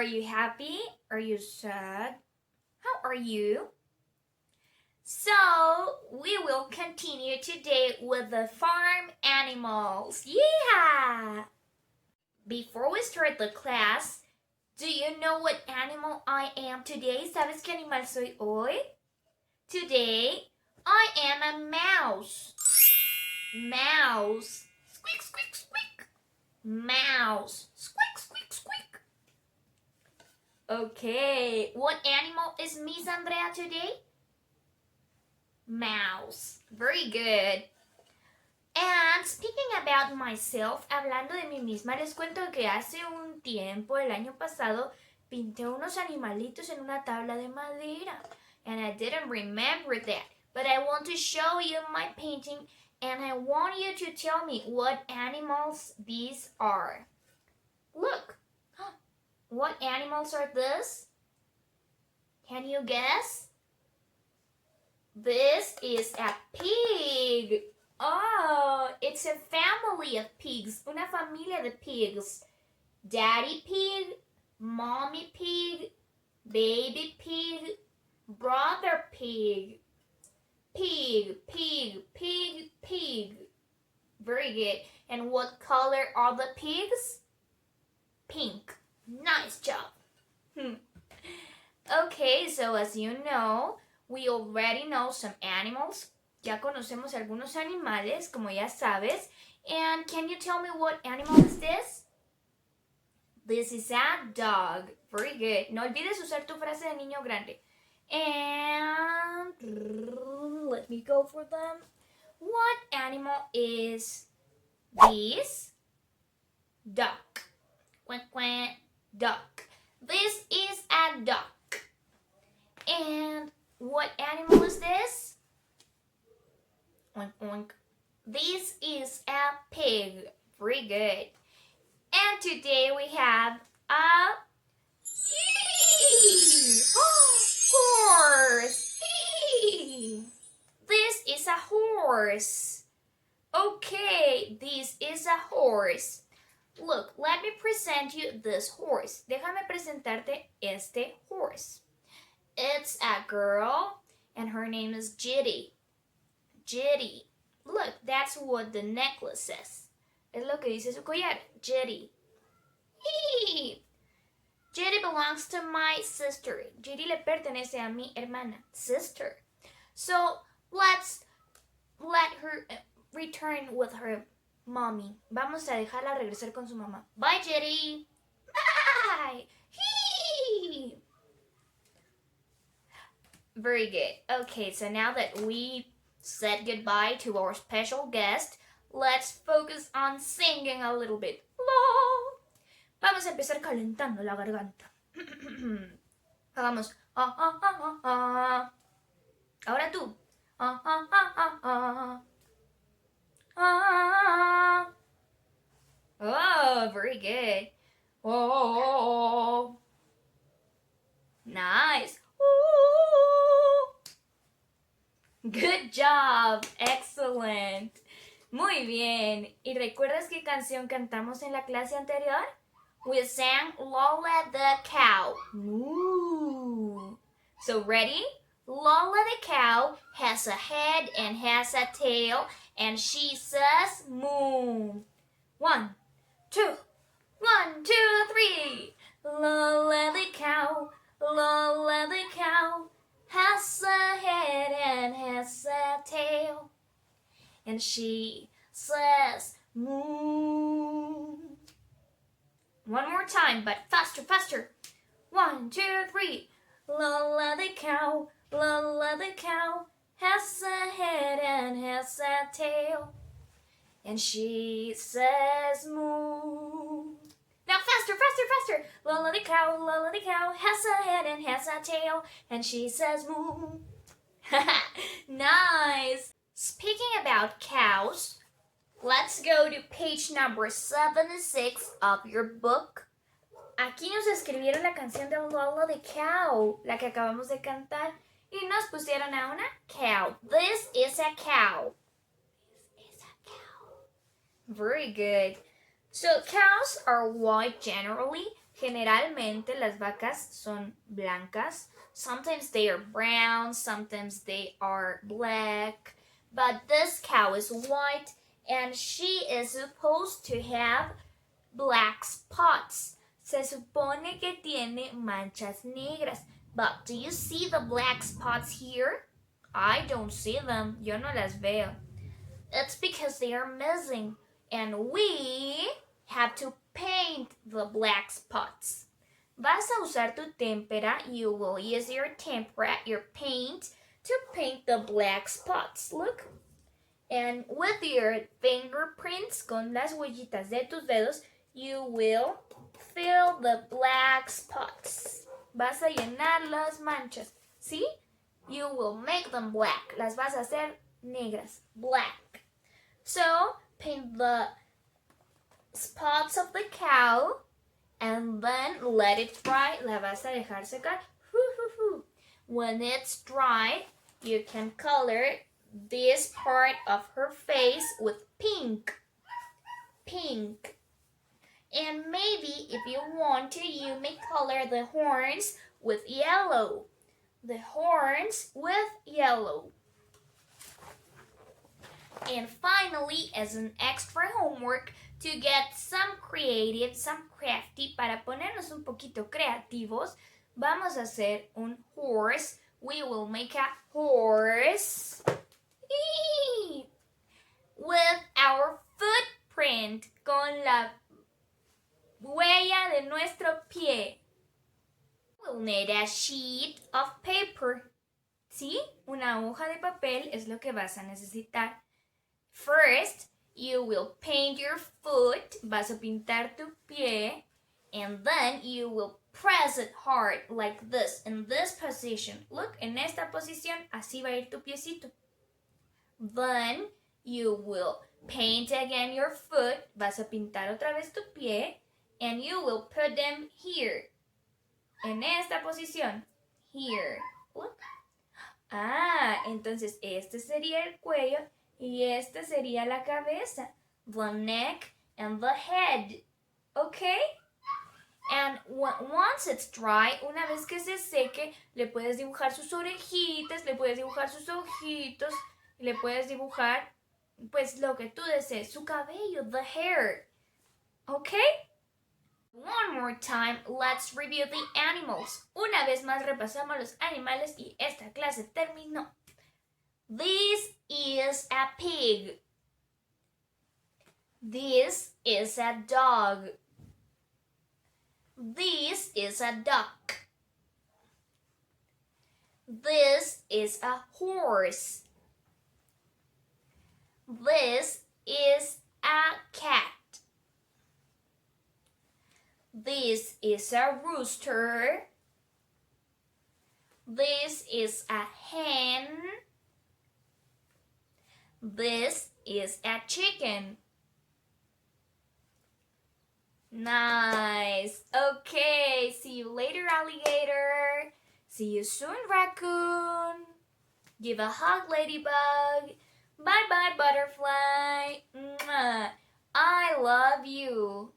Are you happy? Are you sad? How are you? So, we will continue today with the farm animals. Yeah! Before we start the class, do you know what animal I am today? ¿Sabes qué animal soy hoy? Today, I am a mouse. Mouse. Squeak, squeak, squeak. Mouse. Squeak, squeak, squeak. Okay, what animal is Miss Andrea today? Mouse. Very good. And speaking about myself, hablando de mí misma, les cuento que hace un tiempo, el año pasado, pinté unos animalitos en una tabla de madera. And I didn't remember that. But I want to show you my painting and I want you to tell me what animals these are. Look. What animals are this? Can you guess? This is a pig. Oh, it's a family of pigs. Una familia de pigs. Daddy pig, mommy pig, baby pig, brother pig. Pig, pig, pig, pig. Very good. And what color are the pigs? Pink. Nice job. Okay, so as you know, we already know some animals. Ya conocemos algunos animales, como ya sabes. And can you tell me what animal is this? This is a dog. Very good. No olvides usar tu frase de niño grande. And let me go for them. What animal is this? Duck. Quack, quack, duck. This is a duck. And what animal is this? Oink, oink. This is a pig. Very good. And today we have a horse. This is a horse. Okay, this is a horse. Look, let me present you this horse. Déjame presentarte este horse. It's a girl and her name is Jitty. Jitty. Look, that's what the necklace says. Es lo que dice su collar. Jitty. Jitty belongs to my sister. Jitty le pertenece a mi hermana. Sister. So, let's let her return with her mommy. Vamos a dejarla regresar con su mamá. Bye, Jitty. Bye. Very good. Okay, so now that we said goodbye to our special guest, let's focus on singing a little bit. Vamos a empezar calentando la garganta. Hagamos. Ahora tú. Oh, very good. Oh, nice. Good job. Excellent. Muy bien. ¿Y recuerdas qué canción cantamos en la clase anterior? We sang Lola the Cow. Moo. So ready? Lola the cow has a head and has a tail and she says moo. 1, 2, 1, 2, 3. Lola the cow has a head and has a tail and she says moo. One more time, but faster, faster. 1, 2, 3. Lola the cow has a head and has a tail and she says moo. Now faster, faster, faster. Lola the cow has a head and has a tail and she says moo. Nice. Speaking about cows, let's go to page number 76 of your book. Aquí nos escribieron la canción de Lola the Cow, la que acabamos de cantar, y nos pusieron a una cow. This is a cow. This is a cow. Very good. So cows are white generally. Generalmente las vacas son blancas. Sometimes they are brown, sometimes they are black. But this cow is white and she is supposed to have black spots. Se supone que tiene manchas negras. But do you see the black spots here? I don't see them. Yo no las veo. It's because they are missing. And we have to paint the black spots. Vas a usar tu témpera. You will use your tempera, your paint, to paint the black spots. Look. And with your fingerprints, con las huellitas de tus dedos, you will fill the black spots. Vas a llenar las manchas. ¿Sí? You will make them black. Las vas a hacer negras. Black. So, paint the spots of the cow and then let it dry. La vas a dejar secar. When it's dry, you can color this part of her face with pink. Pink. And maybe if you want to, you may color the horns with yellow. The horns with yellow. And finally, as an extra homework, to get some creative, some crafty, para ponernos un poquito creativos, vamos a hacer un horse. We will make a horse with our footprint, con la huella de nuestro pie. We'll need a sheet of paper. ¿Sí? Una hoja de papel es lo que vas a necesitar. First, you will paint your foot. Vas a pintar tu pie. And then you will press it hard like this, in this position. Look, en esta posición, así va a ir tu piecito. Then you will paint again your foot. Vas a pintar otra vez tu pie. And you will put them here. En esta posición. Here. Look. Ah, entonces este sería el cuello y esta sería la cabeza. The neck and the head. Okay? And once it's dry, una vez que se seque, le puedes dibujar sus orejitas, le puedes dibujar sus ojitos, le puedes dibujar, pues lo que tú desees, su cabello, the hair. Okay? One more time, let's review the animals. Una vez más repasamos los animales y esta clase terminó. This is a pig. This is a dog. This is a duck. This is a horse. This is a cat. This is a rooster. This is a hen. This is a chicken. Nice. Okay, see you later, alligator. See you soon, raccoon. Give a hug, ladybug. Bye-bye, butterfly. Mwah. I love you.